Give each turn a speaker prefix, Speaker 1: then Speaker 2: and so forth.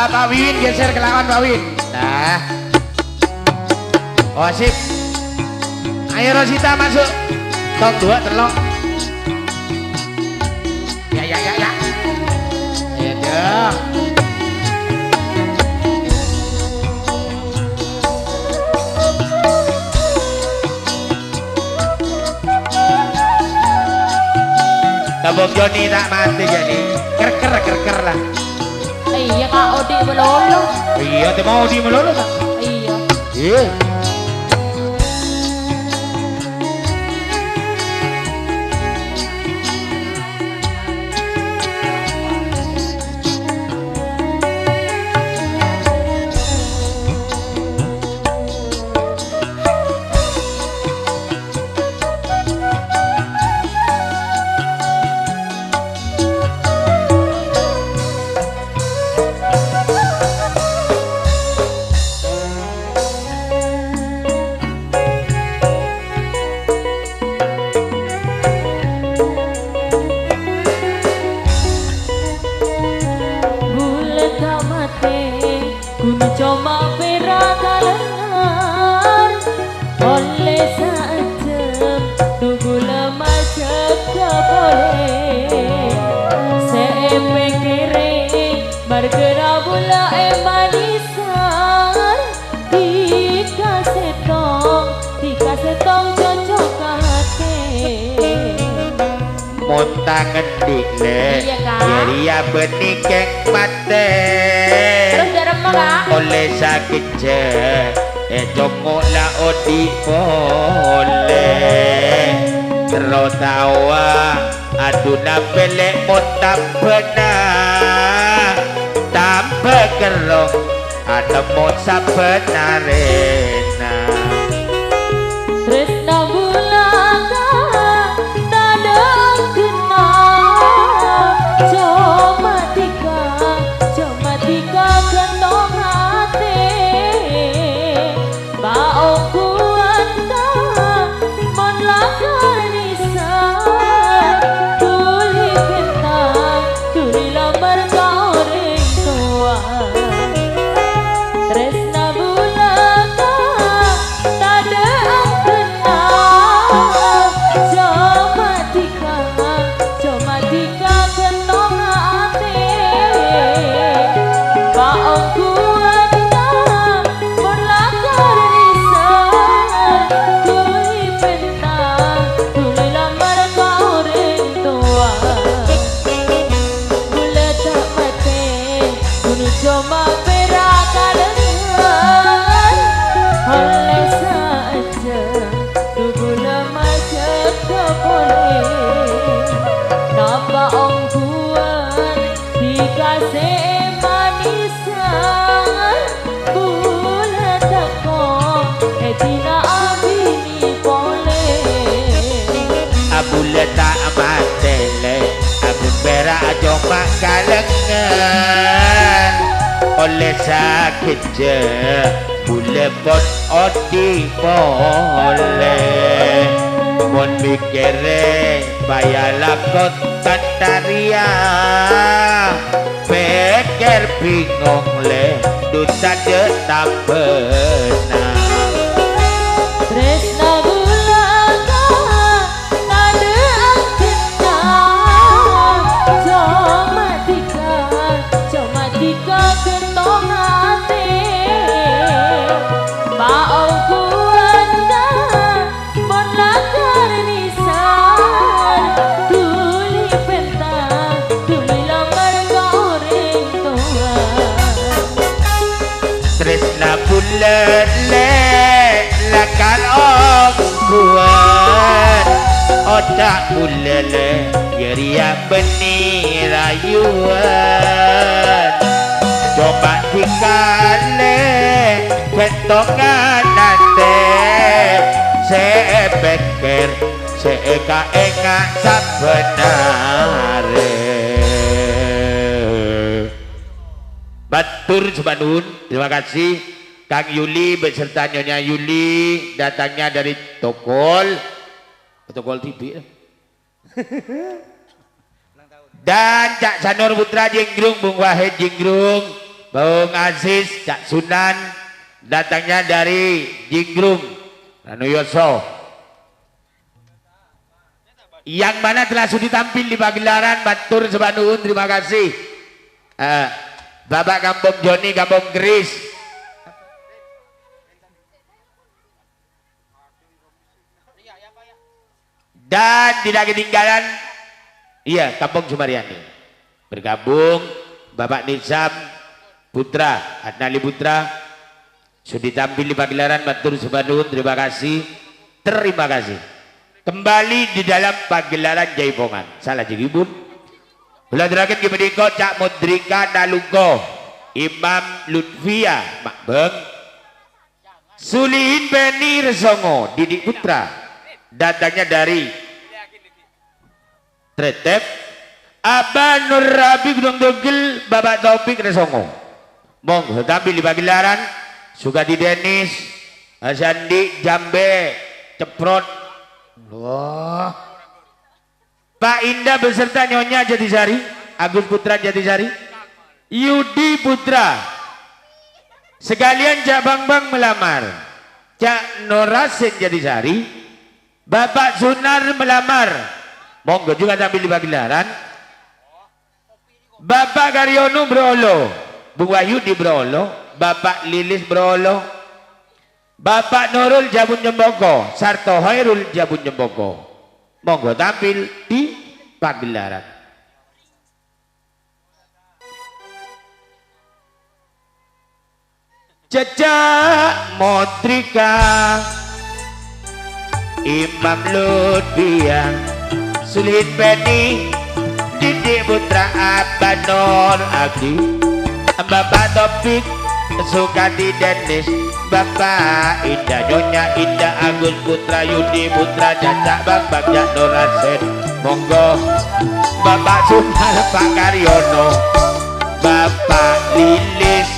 Speaker 1: Pak Win geser ke lawan Pak Win. Nah. Oh sip. Ayo Rosita masuk. Tong dua telok. Ya. Ayo dong. Tabok Joni tak mati jadi kerker lah.
Speaker 2: Iya Kak Odi melolo.
Speaker 1: Iya, te mau di melolo tak?
Speaker 2: Iya.
Speaker 1: Iya. Monta ngedik le, jadi ya benih keng mate.
Speaker 2: Terus darem Kak.
Speaker 1: Oleh sakit je, jongok la odi boleh. Terus tawa, aduna pelek monta pernah. Tanpa kerong, ada mot sabenarena.
Speaker 2: Tresna bulaka dada kena cuma tika kentong hati baong kuanda mon lakar nisan tuli kentang tuli lamar kau ring tua. Tresna bulaka dada kena cuma tika kentong hati baong kuanda mon lakar nisan tuli pentang tuli lamar kau ring tua. Gula tak mati gunung cuma perakan dengan oleh saja gula macet tak boleh napa ongkuan dikasih manisan bulan takong tina abini boleh
Speaker 1: Abula tak matele, abu berak joma kalengan. Oleh sakit je, bule pon odi boleh. Mon mikire, bayalah kota taria. Pikir bingung le, duta je tak pernah.
Speaker 2: Tresna bulaka nada kena cuma tika kentong hati baong kuanda mon lakar nisan tuli pentang tuli lamar kau ring tua.
Speaker 1: Tresna bulan le lakan om kuat otak bulan le geria benih rayuan coba dikale kentongan nate sepikir seeka engak sabenare. Batur Subhanun, terima kasih Kang Yuli beserta Nyonya Yuli datangnya dari Tokol TV dan Cak Sanur Putra Jinggrung, Bung Wahid Jinggrung Bung Aziz, Cak Sunan, datangnya dari Jinggrung, Ranuyoso. Yang mana telah sudi tampil di pagelaran Batur Sebanuun, terima kasih. Bapak Kampung Joni, Kampung Keris. Dan tidak ketinggalan, iya, Kampung Sumaryani. Bergabung Bapak Nizam Putra, Adnali Putra, sudah tampil di pagelaran Batur Sebanuun, terima kasih. Terima kasih. Kembali di dalam pagelaran Jaipongan. Salah jigibun. Ulah terakhir kepada Cak Mudrika Naluko, Imam Lutfia Makbeng, Sulihin Beni Resongo, Didik Putra, datangnya dari Tretep, Abah Nur Rabi Gunung Tugil, Bapak Taufik Resongo. Monggo tampil di pagelaran Sugati Denis, Asandi Jambe, Ceprot. Wah. Pak Indah beserta Nyonya Jatisari, Agus Putra Jatisari, Yudi Putra. Sekalian Cak Bang melamar, Cak Norasen Jatisari, Bapak Sunar melamar. Monggo juga tampil di pagelaran. Bapak Karyono Brolo, Bu Wahyu di Brolo, Bapak Lilis Brolo, Bapak Nurul Jabun Jemboko, Sarto Hoirul Jabun Jemboko. Monggo tampil di pagelaran. Cecak Motrika, Imam Lutfia, Sulit Beni, Didik Putra, Abah Nur Abdi, Bapak Topik, Sugati Denis, Bapak Indah Nyonya Indah, Agus Putra, Yudi Putra, Cacak Bang Cak Norasen. Monggo Bapak Sunar, Pak Karyono, Bapak Lilis,